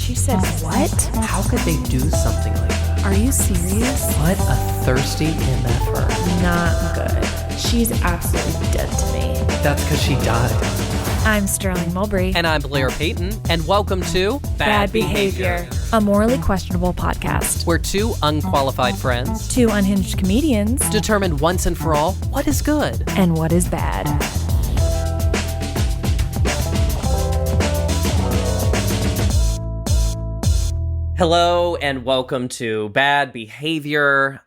She said, what? How could they do something like that? Are you serious? What a thirsty MFer. Not good. She's absolutely dead to me. That's because she died. I'm Sterling Mulberry. And I'm Blair Payton. And welcome to Bad Behavior, a morally questionable podcast. We're two unqualified friends, Two unhinged comedians, determined once and for all what is good and what is bad. Hello and welcome to Bad Behavior.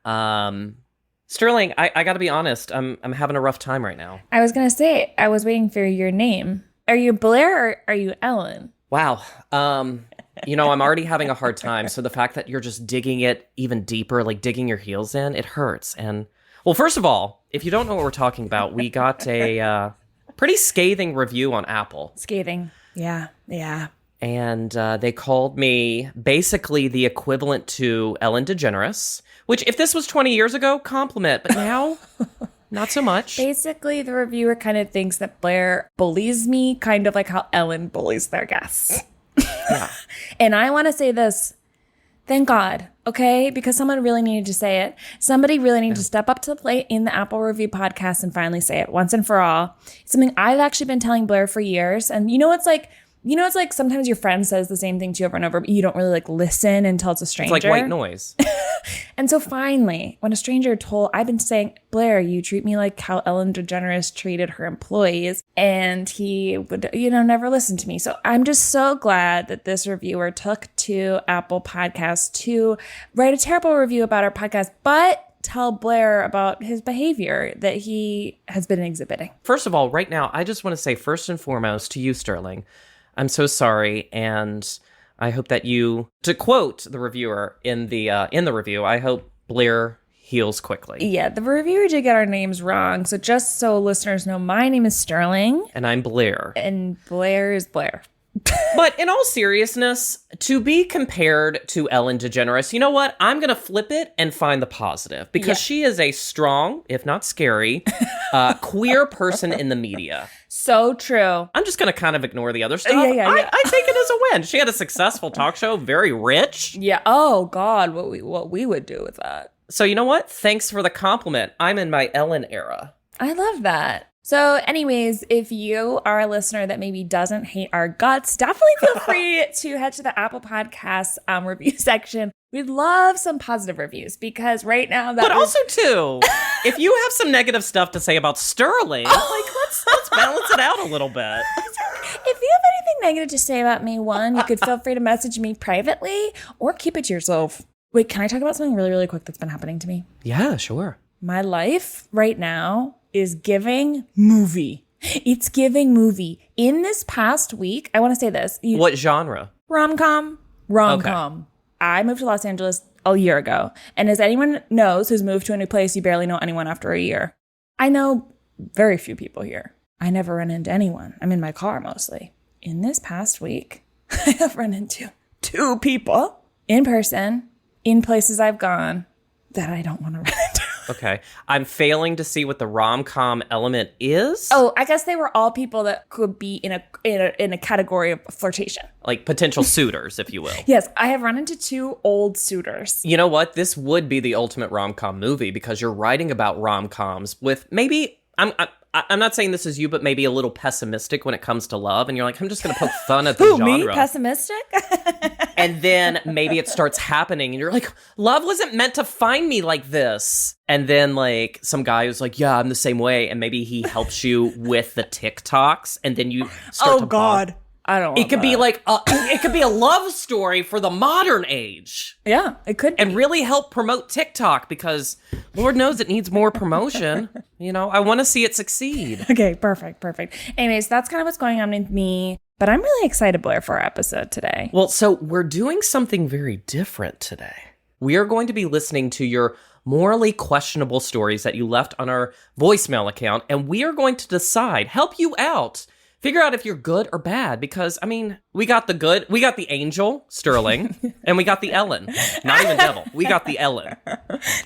Sterling, I gotta be honest, I'm having a rough time right now. I was going to say, I was waiting for your name. Are you Blair or are you Ellen? Wow. I'm already having a hard time. So the fact that you're just digging it even deeper, like digging your heels in, it hurts. And well, first of all, if you don't know what we're talking about, we got a pretty scathing review on Apple. Scathing. Yeah. And they called me basically the equivalent to Ellen DeGeneres, which if this was 20 years ago, compliment. But now, not so much. Basically, the reviewer kind of thinks that Blair bullies me, kind of like how Ellen bullies their guests. Yeah. And I want to say this. Thank God, okay? Because someone really needed to say it. Somebody really needed to step up to the plate in the Apple Review podcast and finally say it once and for all. It's something I've actually been telling Blair for years. And it's like sometimes your friend says the same thing to you over and over, but you don't really listen until it's a stranger. It's like white noise. And so finally, when a stranger I've been saying, Blair, you treat me like how Ellen DeGeneres treated her employees. And he would, never listen to me. So I'm just so glad that this reviewer took to Apple Podcasts to write a terrible review about our podcast, but tell Blair about his behavior that he has been exhibiting. First of all, right now, I just want to say first and foremost to you, Sterling, I'm so sorry, and I hope that to quote the reviewer in the review, I hope Blair heals quickly. Yeah, the reviewer did get our names wrong, so just so listeners know, my name is Sterling. And I'm Blair. And Blair is Blair. But in all seriousness, to be compared to Ellen DeGeneres, you know what? I'm going to flip it and find the positive, because she is a strong, if not scary, queer person in the media. So true. I'm just going to kind of ignore the other stuff. Yeah. I take it as a win. She had a successful talk show, very rich. Yeah. Oh, God, what we would do with that. So you know what? Thanks for the compliment. I'm in my Ellen era. I love that. So anyways, if you are a listener that maybe doesn't hate our guts, definitely feel free to head to the Apple Podcasts review section. We'd love some positive reviews, because right now But also too, if you have some negative stuff to say about Sterling, let's balance it out a little bit. If you have anything negative to say about me, you could feel free to message me privately or keep it to yourself. Wait, can I talk about something really, really quick that's been happening to me? Yeah, sure. My life right now is giving movie. It's giving movie. In this past week, I want to say this. What genre? Rom-com. Okay. I moved to Los Angeles a year ago. And as anyone knows who's moved to a new place, you barely know anyone after a year. I know very few people here. I never run into anyone. I'm in my car mostly. In this past week, I have run into 2 people in person in places I've gone that I don't want to run into. Okay. I'm failing to see what the rom-com element is. Oh, I guess they were all people that could be in a category of flirtation. Like potential suitors, if you will. Yes, I have run into 2 old suitors. You know what? This would be the ultimate rom-com movie, because you're writing about rom-coms with maybe... I'm not saying this is you, but maybe a little pessimistic when it comes to love. And you're like, I'm just going to poke fun at the genre. Me? Pessimistic? And then maybe it starts happening and you're like, love wasn't meant to find me like this. And then like some guy who's like, yeah, I'm the same way. And maybe he helps you with the TikToks. And then you start to God. I don't want It could that. be like, it could be a love story for the modern age. Yeah, it could be. And really help promote TikTok, because Lord knows it needs more promotion. I want to see it succeed. Okay, perfect. Anyways, that's kind of what's going on with me. But I'm really excited, Blair, for our episode today. Well, so we're doing something very different today. We are going to be listening to your morally questionable stories that you left on our voicemail account, and we are going to help you out, figure out if you're good or bad, because, we got the good, we got the angel, Sterling, and we got the Ellen. Not even devil. We got the Ellen.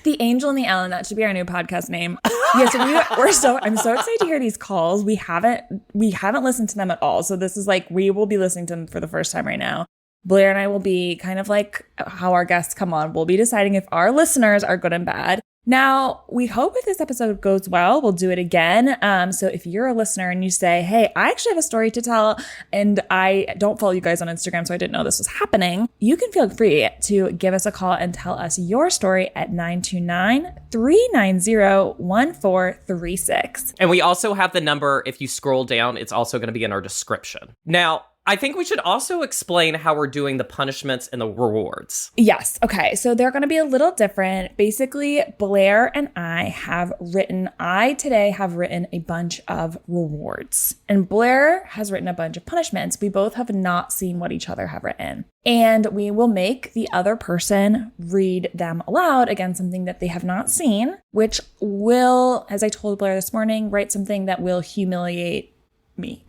The angel and the Ellen, that should be our new podcast name. Yes, I'm so excited to hear these calls. We haven't listened to them at all. So this is like, we will be listening to them for the first time right now. Blair and I will be kind of like how our guests come on. We'll be deciding if our listeners are good and bad. Now, we hope if this episode goes well, we'll do it again. So if you're a listener and you say, hey, I actually have a story to tell and I don't follow you guys on Instagram, so I didn't know this was happening, you can feel free to give us a call and tell us your story at 929-390-1436. And we also have the number. If you scroll down, it's also going to be in our description. Now, I think we should also explain how we're doing the punishments and the rewards. Yes. Okay. So they're going to be a little different. Basically, Blair and I today have written a bunch of rewards. And Blair has written a bunch of punishments. We both have not seen what each other have written. And we will make the other person read them aloud, again, something that they have not seen, which will, as I told Blair this morning, write something that will humiliate me.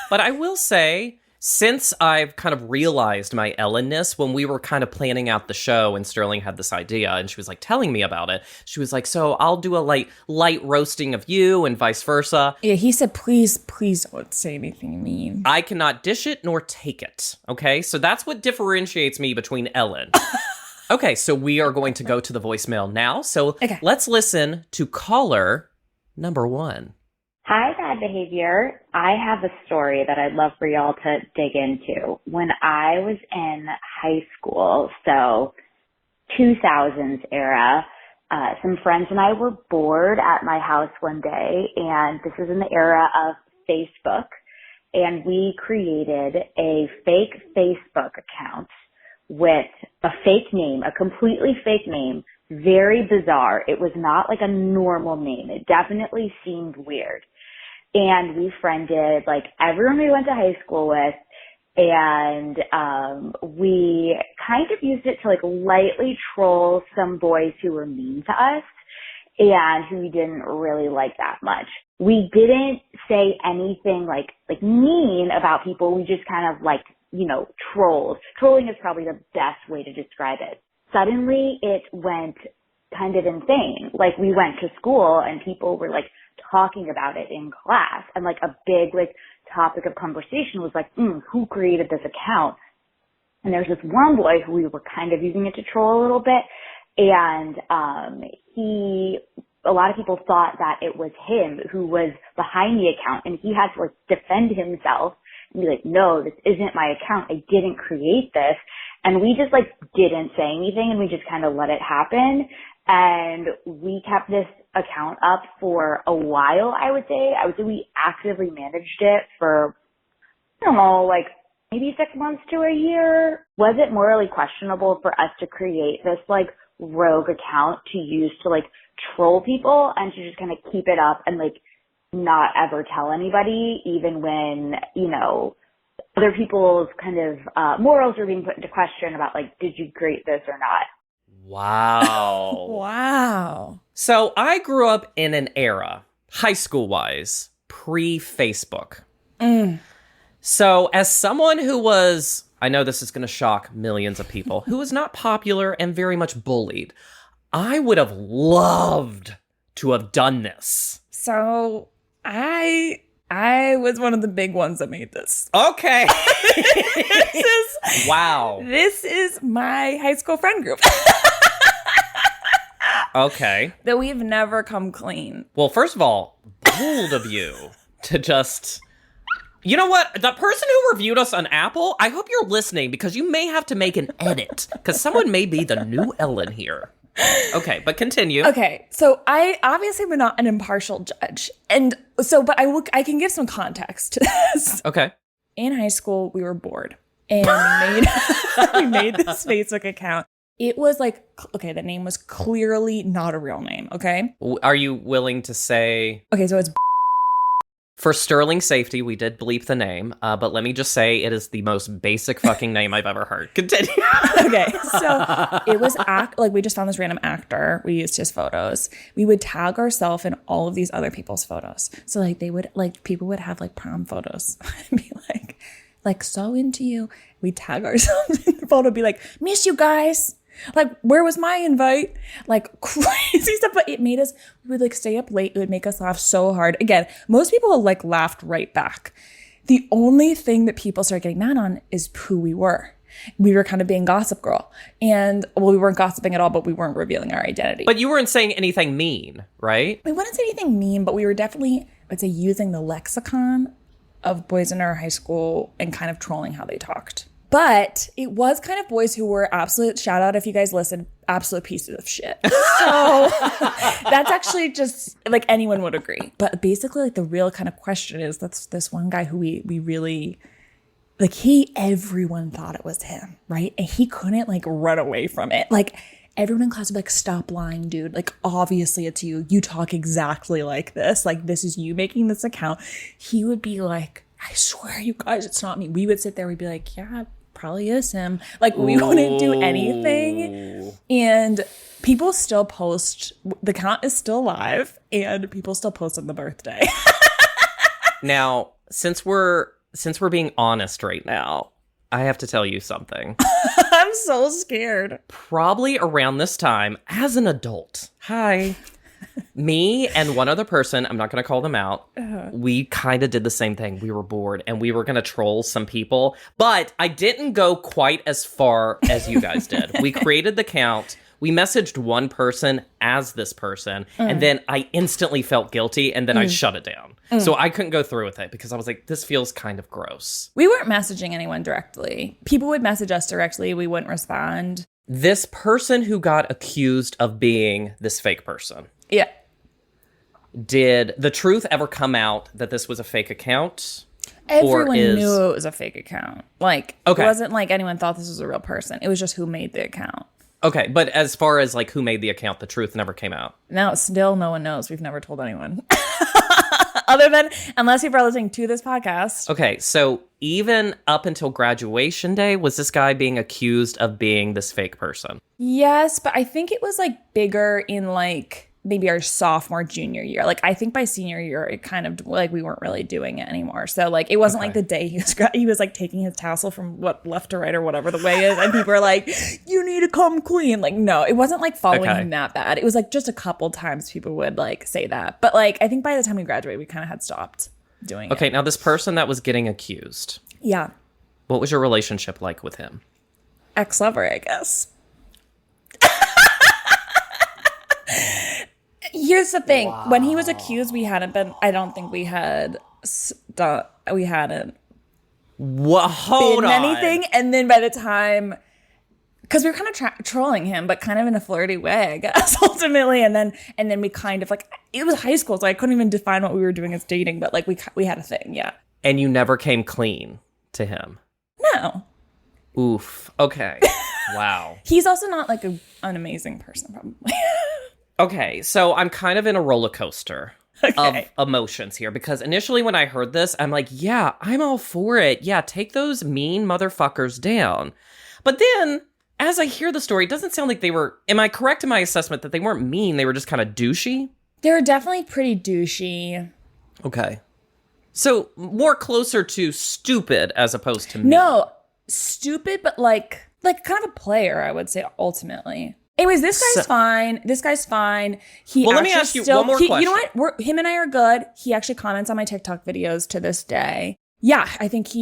But I will say, since I've kind of realized my Ellenness, when we were kind of planning out the show and Sterling had this idea and she was like telling me about it, she was like, so I'll do a light roasting of you and vice versa. Yeah, he said, please don't say anything mean. I cannot dish it nor take it. Okay, so that's what differentiates me between Ellen. Okay, so we are going to go to the voicemail now. So Let's listen to caller number 1. Hi, Bad Behavior. I have a story that I'd love for y'all to dig into. When I was in high school, so 2000s era, some friends and I were bored at my house one day, and this was in the era of Facebook, and we created a fake Facebook account with a fake name, a completely fake name, very bizarre. It was not like a normal name. It definitely seemed weird. And we friended like everyone we went to high school with, and we kind of used it to like lightly troll some boys who were mean to us and who we didn't really like that much. We didn't say anything like mean about people. We just kind of like, trolled. Trolling is probably the best way to describe it. Suddenly it went kind of insane. Like we went to school and people were like talking about it in class, and like a big like topic of conversation was like, who created this account? And there's this one boy who we were kind of using it to troll a little bit, and a lot of people thought that it was him who was behind the account, and he had to like defend himself and be like, no, this isn't my account. I didn't create this. And we just like didn't say anything, and we just kind of let it happen. And we kept this account up for a while, I would say. We actively managed it for, I don't know, like maybe 6 months to a year. Was it morally questionable for us to create this like rogue account to use to like troll people and to just kind of keep it up and like not ever tell anybody, even when, other people's kind of morals are being put into question about like, did you create this or not? Wow. Wow. So I grew up in an era, high school wise, pre-Facebook. So as someone who was, I know this is going to shock millions of people, who was not popular and very much bullied, I would have loved to have done this. So I was one of the big ones that made this. Okay. Wow. This is my high school friend group. Okay. That we've never come clean. Well, first of all, bold of you to just... You know what? The person who reviewed us on Apple, I hope you're listening because you may have to make an edit because someone may be the new Ellen here. Okay, but continue. Okay, so I obviously am not an impartial judge. And so, but I can give some context to this. Okay. In high school, we were bored and we made this Facebook account. It was like, okay, the name was clearly not a real name, okay? Are you willing to say... Okay, so it's... For Sterling safety, we did bleep the name, but let me just say it is the most basic fucking name I've ever heard. Continue. Okay, so it was we just found this random actor. We used his photos. We would tag ourselves in all of these other people's photos. So people would have like prom photos and be like so into you. We tag ourselves in the photo, be like, miss you guys. Like, where was my invite? Like, crazy stuff. But it made us, we would like stay up late. It would make us laugh so hard. Again, most people like laughed right back. The only thing that people started getting mad on is who we were. We were kind of being Gossip Girl. And, well, we weren't gossiping at all, but we weren't revealing our identity. But you weren't saying anything mean, right? We wouldn't say anything mean, but we were definitely, I'd say, using the lexicon of boys in our high school and kind of trolling how they talked. But it was kind of boys who were absolute, shout out if you guys listen, absolute pieces of shit. So that's actually just, like, anyone would agree. But basically, like, the real kind of question is, that's this one guy who we really, like, everyone thought it was him, right? And he couldn't, like, run away from it. Like, everyone in class would be like, stop lying, dude. Like, obviously it's you. You talk exactly like this. Like, this is you making this account. He would be like, I swear, you guys, it's not me. We would sit there, we'd be like, yeah, probably is him. Like, we wouldn't do anything. And people still post, the account is still live, and people still post on the birthday. Now, since we're being honest right now, I have to tell you something. I'm so scared. Probably around this time, as an adult, me and one other person, I'm not going to call them out, we kind of did the same thing. We were bored, and we were going to troll some people, but I didn't go quite as far as you guys did. We created the account. We messaged one person as this person, and then I instantly felt guilty, and then I shut it down. So I couldn't go through with it because I was like, this feels kind of gross. We weren't messaging anyone directly. People would message us directly. We wouldn't respond. This person who got accused of being this fake person. Yeah. Did the truth ever come out that this was a fake account? Everyone knew it was a fake account. Like, okay. It wasn't like anyone thought this was a real person. It was just who made the account. Okay, but as far as like who made the account, the truth never came out. Now, still no one knows. We've never told anyone. Other than, unless people are listening to this podcast. Okay, so even up until graduation day, was this guy being accused of being this fake person? Yes, but I think it was like bigger in like maybe our sophomore, junior year. Like, I think by senior year, it kind of like we weren't really doing it anymore. So like, it wasn't like the day he was like taking his tassel from left to right or whatever the way is. And people are like, you need to come clean. Like, no, it wasn't like following him that bad. It was like just a couple times people would like say that. But like, I think by the time we graduated, we kind of had stopped doing it. Okay, now this person that was getting accused. Yeah. What was your relationship like with him? Ex-lover, I guess. Here's the thing. Wow. When he was accused, we hadn't been, I don't think we hadn't hold been on. anything. And then by the time, because we were kind of trolling him, but kind of in a flirty way, I guess, ultimately. And then we kind of like, it was high school, so I couldn't even define what we were doing as dating, but like we had a thing, yeah. And you never came clean to him? No. Oof. Okay. Wow. He's also not like an amazing person, probably. Okay, so I'm kind of in a roller coaster of emotions here because initially when I heard this, I'm like, yeah, I'm all for it. Yeah, take those mean motherfuckers down. But then, as I hear the story, it doesn't sound like they were, am I correct in my assessment that they weren't mean, they were just kind of douchey? They were definitely pretty douchey. Okay. So, more closer to stupid as opposed to mean. No, stupid, but like kind of a player, I would say, ultimately. Anyways, this guy's fine. This guy's fine. Well, let me ask you one more question. You know what? Him and I are good. He actually comments on my TikTok videos to this day. Yeah, I think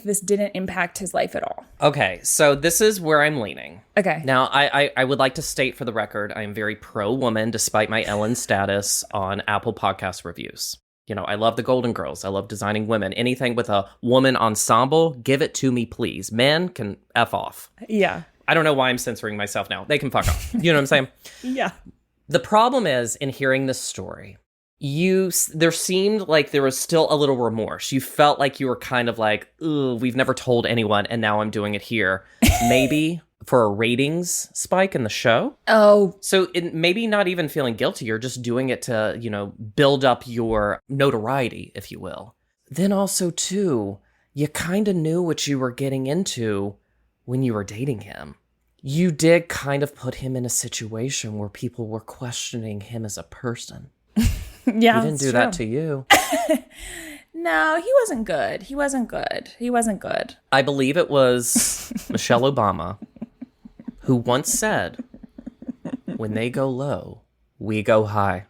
this didn't impact his life at all. Okay, so this is where I'm leaning. Okay. Now, I would like to state for the record, I am very pro-woman despite my Ellen status on Apple Podcast reviews. You know, I love the Golden Girls. I love designing women. Anything with a woman ensemble, give it to me, please. Men can F off. Yeah. I don't know why I'm censoring myself now. They can fuck off. You know what I'm saying? Yeah. The problem is, in hearing this story, there seemed like there was still a little remorse. You felt like you were kind of like, ooh, we've never told anyone, and now I'm doing it here. Maybe for a ratings spike in the show. Oh. So maybe not even feeling guilty. You're just doing it to, you know, build up your notoriety, if you will. Then also, too, you kind of knew what you were getting into when you were dating him. You did kind of put him in a situation where people were questioning him as a person. Yeah, he didn't do that to you. No, he wasn't good. He wasn't good. I believe it was Michelle Obama who once said, when they go low, we go high.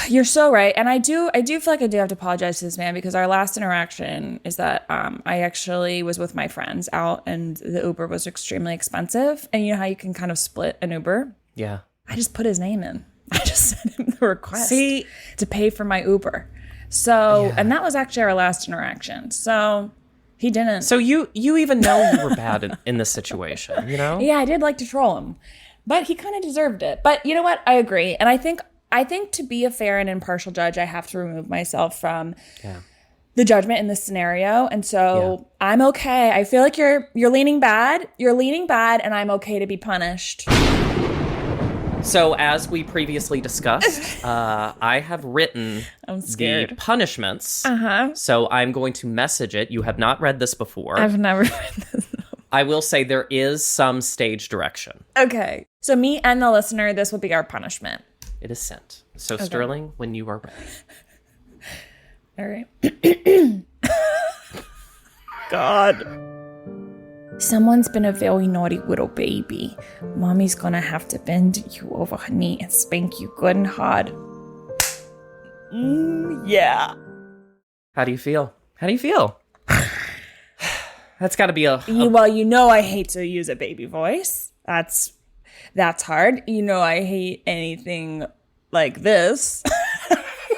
You're so right. And I do feel like I do have to apologize to this man because our last interaction is that I actually was with my friends out and the Uber was extremely expensive. And you know how you can kind of split an Uber? Yeah. I just put his name in. I just sent him the request See? to pay for my Uber. So, and that was actually our last interaction. So he didn't. So you even know you were bad in this situation, you know? Yeah, I did like to troll him, but he kind of deserved it. But you know what? I agree. And I think to be a fair and impartial judge, I have to remove myself from the judgment in this scenario. And so I'm okay. I feel like you're leaning bad. You're leaning bad, and I'm okay to be punished. So as we previously discussed, I have written the punishments. So I'm going to message it. You have not read this before. I've never read this. I will say there is some stage direction. Okay. So me and the listener, this will be our punishment. It is sent. So Sterling, when you are ready. All right. God. Someone's been a very naughty little baby. Mommy's gonna have to bend you over her knee and spank you good and hard. Yeah. How do you feel? That's got to be a... Well, you know I hate to use a baby voice. That's hard. You know I hate anything like this.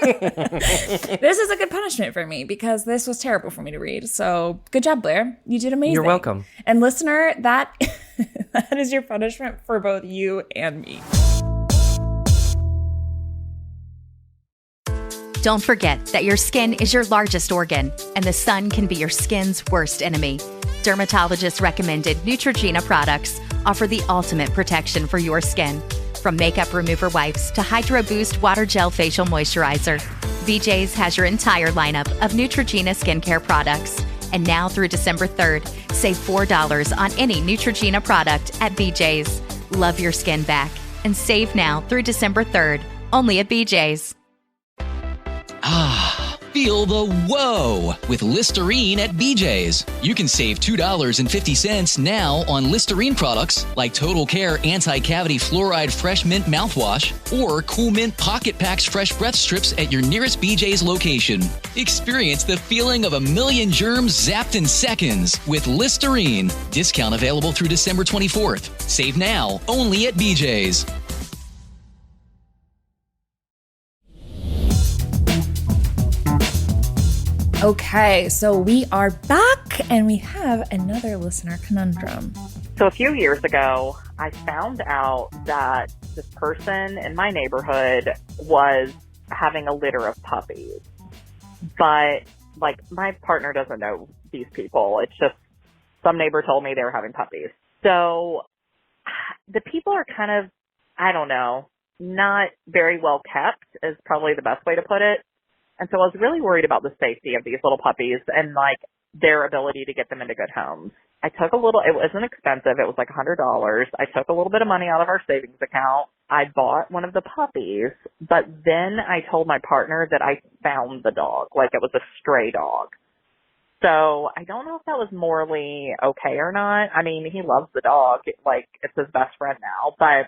This is a good punishment for me because this was terrible for me to read. So good job, Blair. You did amazing. You're welcome. And listener, that is your punishment for both you and me. Don't forget that your skin is your largest organ, and the sun can be your skin's worst enemy. Dermatologist recommended Neutrogena products offer the ultimate protection for your skin. From makeup remover wipes to Hydro Boost Water Gel Facial Moisturizer, BJ's has your entire lineup of Neutrogena skincare products. And now through December 3rd, save $4 on any Neutrogena product at BJ's. Love your skin back and save now through December 3rd, only at BJ's. Feel the whoa with Listerine at BJ's. You can save $2.50 now on Listerine products like Total Care Anti-Cavity Fluoride Fresh Mint Mouthwash or Cool Mint Pocket Packs Fresh Breath Strips at your nearest BJ's location. Experience the feeling of a million germs zapped in seconds with Listerine. Discount available through December 24th. Save now, only at BJ's. Okay, so we are back and we have another listener conundrum. So a few years ago, I found out that this person in my neighborhood was having a litter of puppies. But, my partner doesn't know these people. It's just some neighbor told me they were having puppies. So the people are kind of, I don't know, not very well kept is probably the best way to put it. And so I was really worried about the safety of these little puppies and their ability to get them into good homes. I took it wasn't expensive. It was $100. I took a little bit of money out of our savings account. I bought one of the puppies, but then I told my partner that I found the dog, it was a stray dog. So I don't know if that was morally okay or not. I mean, he loves the dog. It's his best friend now, but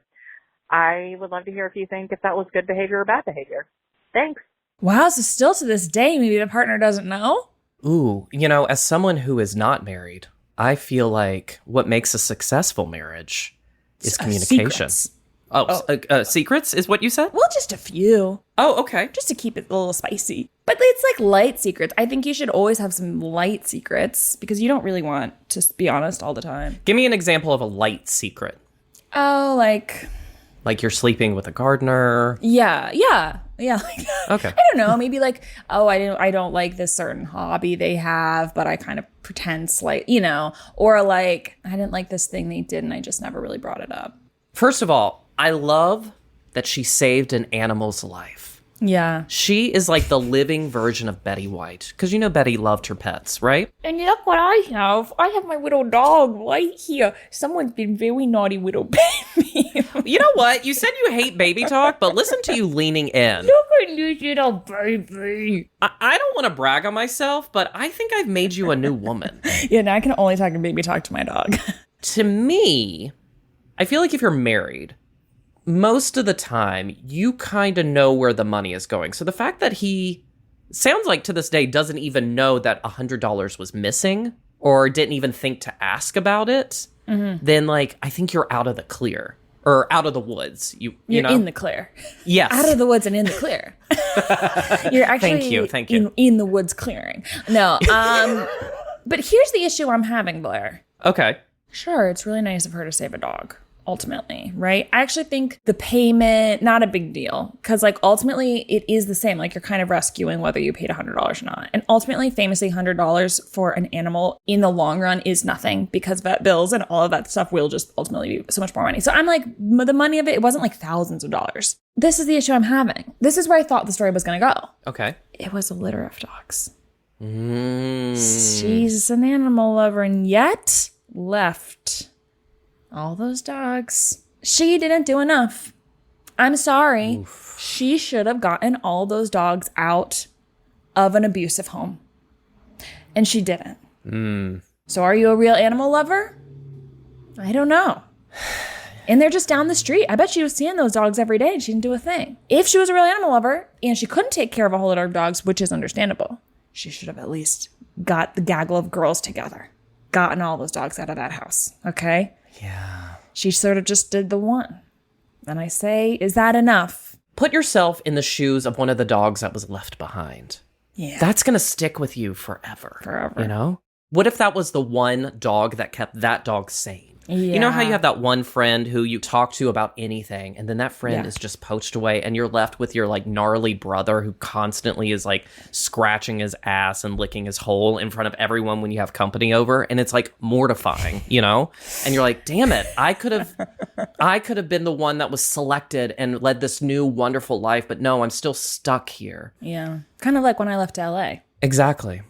I would love to hear if you think if that was good behavior or bad behavior. Thanks. Wow, so still to this day, maybe the partner doesn't know? Ooh, as someone who is not married, I feel like what makes a successul marriage is communication. Secrets. Secrets is what you said? Well, just a few. Oh, okay. Just to keep it a little spicy. But it's light secrets. I think you should always have some light secrets because you don't really want to be honest all the time. Give me an example of a light secret. Oh, Like you're sleeping with a gardener. Yeah. Okay. I don't know. Maybe I don't like this certain hobby they have, but I kind of pretend or I didn't like this thing they did and I just never really brought it up. First of all, I love that she saved an animal's life. Yeah. She is the living version of Betty White. Because Betty loved her pets, right? And look what I have. I have my little dog right here. Someone's been very naughty little baby. You know what? You said you hate baby talk, but listen to you leaning in. Look at this little baby. I don't want to brag on myself, but I think I've made you a new woman. Yeah, now I can only talk in baby talk to my dog. To me, I feel like if you're married, most of the time, you kind of know where the money is going. So the fact that he sounds like to this day doesn't even know that $100 was missing or didn't even think to ask about it, then like I think you're out of the clear or out of the woods. You're know? In the clear. Yes. Out of the woods and in the clear. You're actually Thank you. In the woods clearing. No. But here's the issue I'm having, Blair. Okay. Sure, it's really nice of her to save a dog, ultimately, right? I actually think the payment, not a big deal, because like ultimately it is the same. Like you're kind of rescuing whether you paid $100 or not. And ultimately, famously, $100 for an animal in the long run is nothing because vet bills and all of that stuff will just ultimately be so much more money. So I'm like, the money of it wasn't like thousands of dollars. This is the issue I'm having. This is where I thought the story was going to go. Okay. It was a litter of dogs. She's an animal lover and yet left all those dogs. She didn't do enough. I'm sorry. Oof. She should have gotten all those dogs out of an abusive home. And she didn't. So are you a real animal lover? I don't know. And they're just down the street. I bet she was seeing those dogs every day and she didn't do a thing. If she was a real animal lover and she couldn't take care of a whole litter of dogs, which is understandable, she should have at least got the gaggle of girls together, gotten all those dogs out of that house, okay? Yeah. She sort of just did the one. And I say, is that enough? Put yourself in the shoes of one of the dogs that was left behind. Yeah. That's going to stick with you forever. Forever. You know? What if that was the one dog that kept that dog sane? Yeah. You know how you have that one friend who you talk to about anything, and then that friend is just poached away, and you're left with your like gnarly brother who constantly is like scratching his ass and licking his hole in front of everyone when you have company over, and it's like mortifying, you know? And you're like, damn it, I could have been the one that was selected and led this new wonderful life, but no, I'm still stuck here. Yeah. Kind of like when I left LA. Exactly.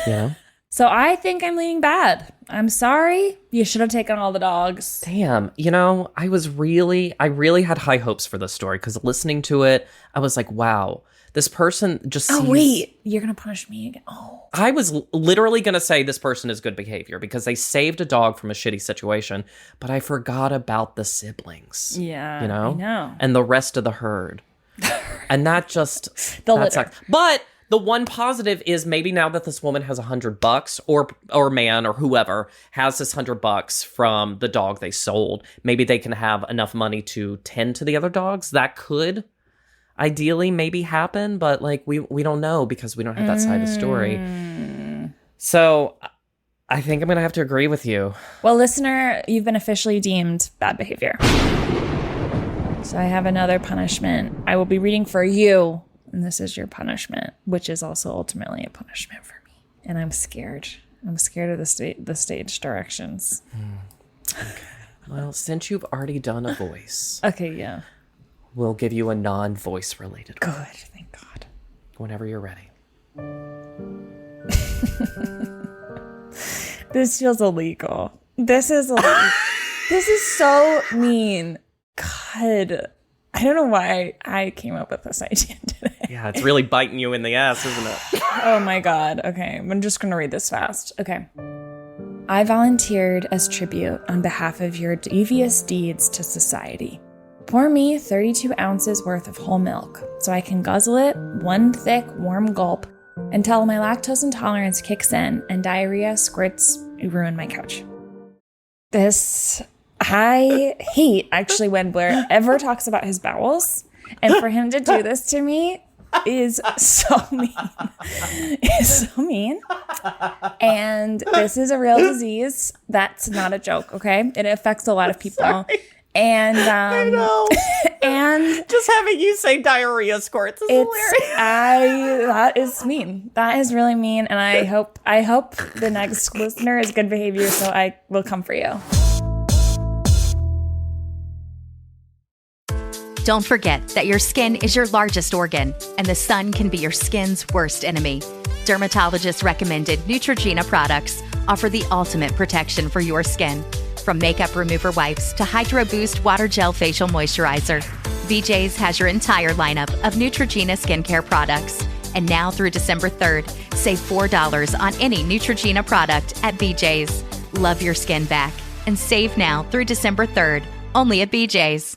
You know? So I think I'm leaning bad. I'm sorry. You should have taken all the dogs. Damn. You know, I really had high hopes for this story because listening to it, I was like, wow, this person just sees... Oh, wait. You're going to punish me again. Oh. I was literally going to say this person is good behavior because they saved a dog from a shitty situation, but I forgot about the siblings. Yeah, you know? I know. And the rest of the herd. And that just... the that litter. sucks. But... the one positive is maybe now that this woman has $100 or man or whoever has this $100 from the dog they sold, maybe they can have enough money to tend to the other dogs. That could ideally maybe happen, but like we don't know because we don't have that side of the story. So I think I'm going to have to agree with you. Well, listener, you've been officially deemed bad behavior. So I have another punishment. I will be reading for you. And this is your punishment, which is also ultimately a punishment for me. And I'm scared. I'm scared of the stage directions. Okay. Well, since you've already done a voice. Okay, yeah. We'll give you a non-voice related one. Good, thank God. Whenever you're ready. This feels illegal. This is so mean. God. I don't know why I came up with this idea today. Yeah, it's really biting you in the ass, isn't it? Oh my God. Okay, I'm just going to read this fast. Okay. I volunteered as tribute on behalf of your devious deeds to society. Pour me 32 ounces worth of whole milk so I can guzzle it one thick, warm gulp until my lactose intolerance kicks in and diarrhea squirts ruin my couch. I hate actually when Blair ever talks about his bowels, and for him to do this to me is so mean. It's so mean. And this is a real disease. That's not a joke, okay? It affects a lot of people. Sorry. And I know. And just having you say diarrhea squirts is hilarious. That is mean. That is really mean. And I hope the next listener is good behavior, so I will come for you. Don't forget that your skin is your largest organ, and the sun can be your skin's worst enemy. Dermatologist recommended Neutrogena products offer the ultimate protection for your skin. From makeup remover wipes to Hydro Boost Water Gel Facial Moisturizer, BJ's has your entire lineup of Neutrogena skincare products. And now through December 3rd, save $4 on any Neutrogena product at BJ's. Love your skin back and save now through December 3rd, only at BJ's.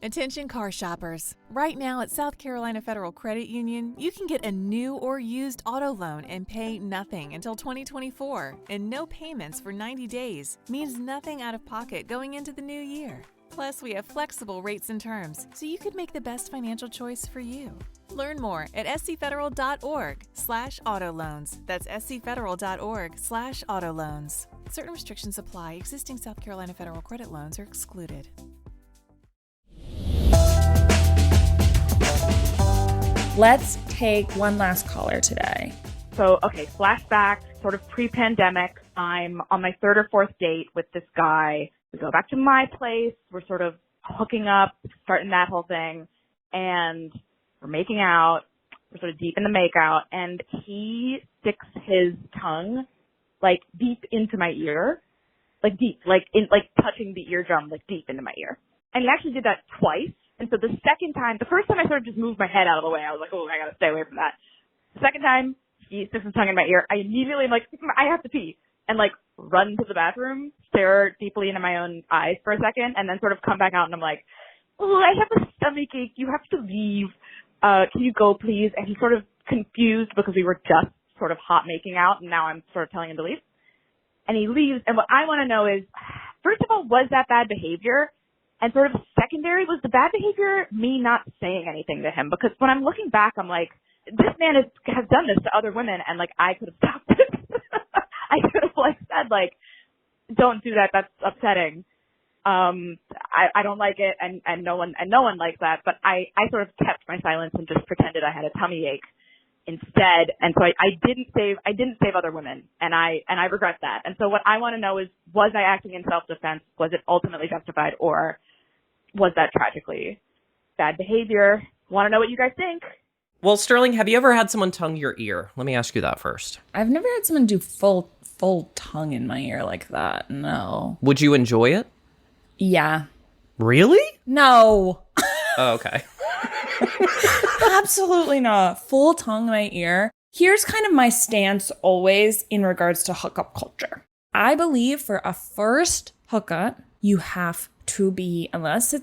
Attention car shoppers. Right now at South Carolina Federal Credit Union, you can get a new or used auto loan and pay nothing until 2024. And no payments for 90 days means nothing out of pocket going into the new year. Plus, we have flexible rates and terms, so you could make the best financial choice for you. Learn more at scfederal.org/auto loans. That's scfederal.org/auto loans. Certain restrictions apply. Existing South Carolina Federal credit loans are excluded. Let's take one last caller today. So, okay, flashback, sort of pre-pandemic. I'm on my third or fourth date with this guy. We go back to my place. We're sort of hooking up, starting that whole thing, and we're making out. We're sort of deep in the makeout, and he sticks his tongue like deep into my ear, like deep, like touching the eardrum, like deep into my ear. And he actually did that twice. And so the first time I sort of just moved my head out of the way. I was like, oh, I gotta stay away from that. The second time he sticks his tongue in my ear, I immediately am like, I have to pee, and like run to the bathroom, stare deeply into my own eyes for a second, and then sort of come back out and I'm like, oh, I have a stomachache. You have to leave. Can you go, please? And he's sort of confused because we were just sort of hot making out, and now I'm sort of telling him to leave. And he leaves. And what I want to know is, first of all, was that bad behavior? And sort of secondary, was the bad behavior me not saying anything to him? Because when I'm looking back, I'm like, this man has done this to other women, and like I could have stopped it. I could have like said like, don't do that. That's upsetting. I don't like it, and no one likes that. But I sort of kept my silence and just pretended I had a tummy ache instead. And so I didn't save other women, and I regret that. And so what I want to know is, was I acting in self-defense? Was it ultimately justified, or was that tragically bad behavior? Want to know what you guys think? Well, Sterling, have you ever had someone tongue your ear? Let me ask you that first. I've never had someone do full tongue in my ear like that. No. Would you enjoy it? Yeah. Really? No. Oh, okay. Absolutely not. Full tongue in my ear. Here's kind of my stance always in regards to hookup culture. I believe for a first hookup, you have to be, unless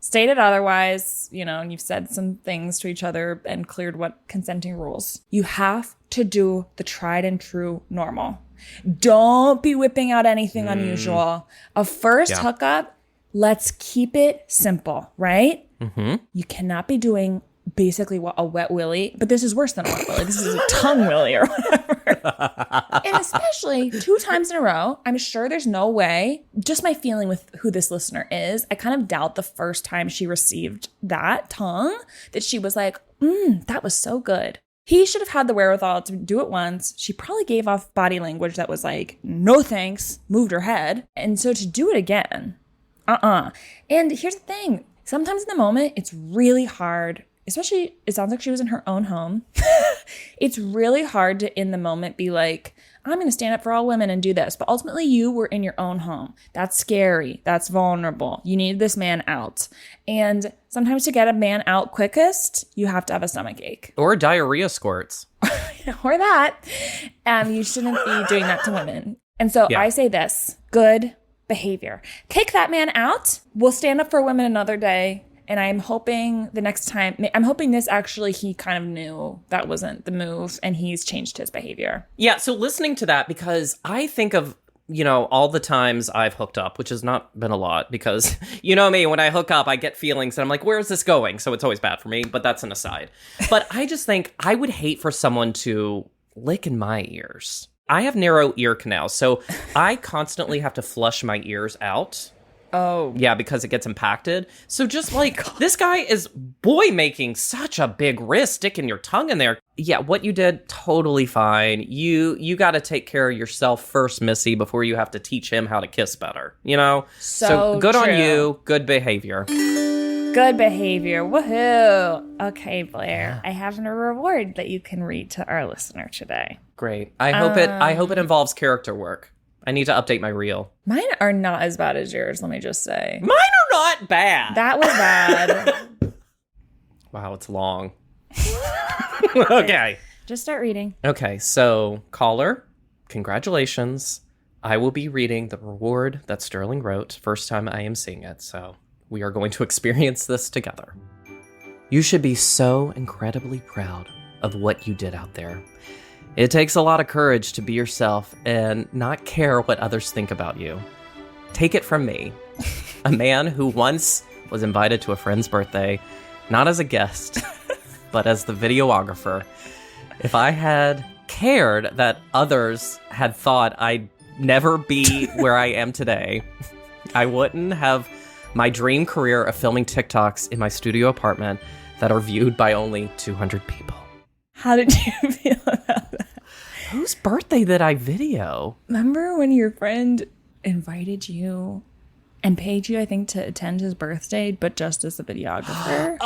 stated otherwise, and you've said some things to each other and cleared what consenting rules, you have to do the tried and true normal. Don't be whipping out anything unusual. A first hookup, let's keep it simple, right? Mm-hmm. You cannot be doing basically a wet willy, but this is worse than a wet willy. This is a tongue willy or whatever. And especially 2 times in a row, I'm sure there's no way, just my feeling with who this listener is, I kind of doubt the first time she received that tongue that she was like, that was so good. He should have had the wherewithal to do it once. She probably gave off body language that was like, no thanks, moved her head. And so to do it again, And here's the thing. Sometimes in the moment, it's really hard, especially it sounds like she was in her own home. It's really hard to, in the moment, be like, I'm going to stand up for all women and do this. But ultimately, you were in your own home. That's scary. That's vulnerable. You need this man out. And sometimes to get a man out quickest, you have to have a stomach ache. Or diarrhea squirts. Or that. You shouldn't be doing that to women. And so I say this, good behavior. Kick that man out. We'll stand up for women another day. And I'm hoping the next time, this actually, he kind of knew that wasn't the move and he's changed his behavior. Yeah, so listening to that, because I think of, all the times I've hooked up, which has not been a lot, because you know me, when I hook up, I get feelings and I'm like, where is this going? So it's always bad for me, but that's an aside. But I just think I would hate for someone to lick in my ears. I have narrow ear canals, so I constantly have to flush my ears out. Oh. Yeah, because it gets impacted. So just like, this guy is making such a big risk sticking your tongue in there. Yeah, what you did, totally fine. You got to take care of yourself first, Missy, before you have to teach him how to kiss better, So good true. on you. Good behavior. Good behavior. Woohoo. Okay, Blair, I have a reward that you can read to our listener today. Great. I hope it involves character work. I need to update my reel. Mine are not as bad as yours, let me just say. Mine are not bad. That was bad. Wow, it's long. Okay. Just start reading. Okay, so caller, congratulations. I will be reading the reward that Sterling wrote. First time I am seeing it, so We are going to experience this together. You should be so incredibly proud of what you did out there. It takes a lot of courage to be yourself and not care what others think about you. Take it from me, a man who once was invited to a friend's birthday, not as a guest, but as the videographer. If I had cared that others had thought I'd never be where I am today, I wouldn't have my dream career of filming TikToks in my studio apartment that are viewed by only 200 people. How did you feel about that? Whose birthday did I video? Remember when your friend invited you and paid you, I think, to attend his birthday, but just as a videographer?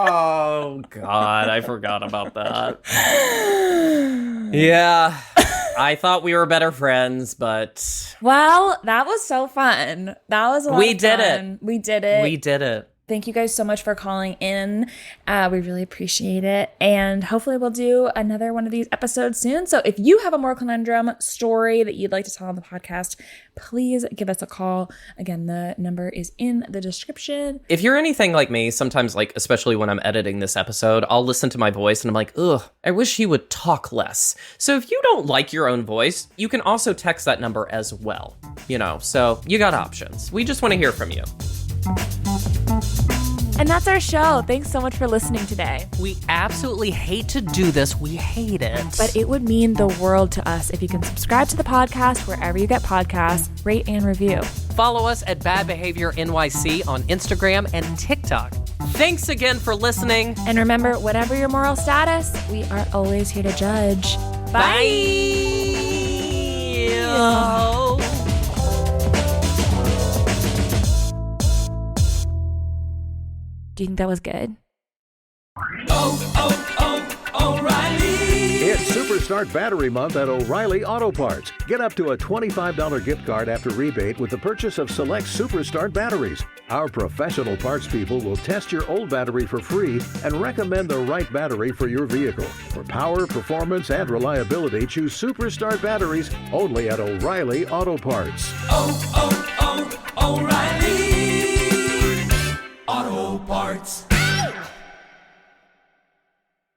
Oh, God, I forgot about that. Yeah, I thought we were better friends, but... Well, that was so fun. That was a lot of fun. We did it. We did it. Thank you guys so much for calling in. We really appreciate it. And hopefully we'll do another one of these episodes soon. So if you have a moral conundrum story that you'd like to tell on the podcast, please give us a call. Again, the number is in the description. If you're anything like me, sometimes, like, especially when I'm editing this episode, I'll listen to my voice and I'm like, ugh, I wish he would talk less. So if you don't like your own voice, you can also text that number as well. So you got options. We just want to hear from you. And that's our show. Thanks so much for listening today. We absolutely hate to do this. We hate it. But it would mean the world to us if you can subscribe to the podcast wherever you get podcasts, rate and review. Follow us at Bad Behavior NYC on Instagram and TikTok. Thanks again for listening. And remember, whatever your moral status, we are always here to judge. Bye. Do you think that was good? O'Reilly! It's Superstart Battery Month at O'Reilly Auto Parts. Get up to a $25 gift card after rebate with the purchase of select Superstart batteries. Our professional parts people will test your old battery for free and recommend the right battery for your vehicle. For power, performance, and reliability, choose Superstart batteries only at O'Reilly Auto Parts. O'Reilly!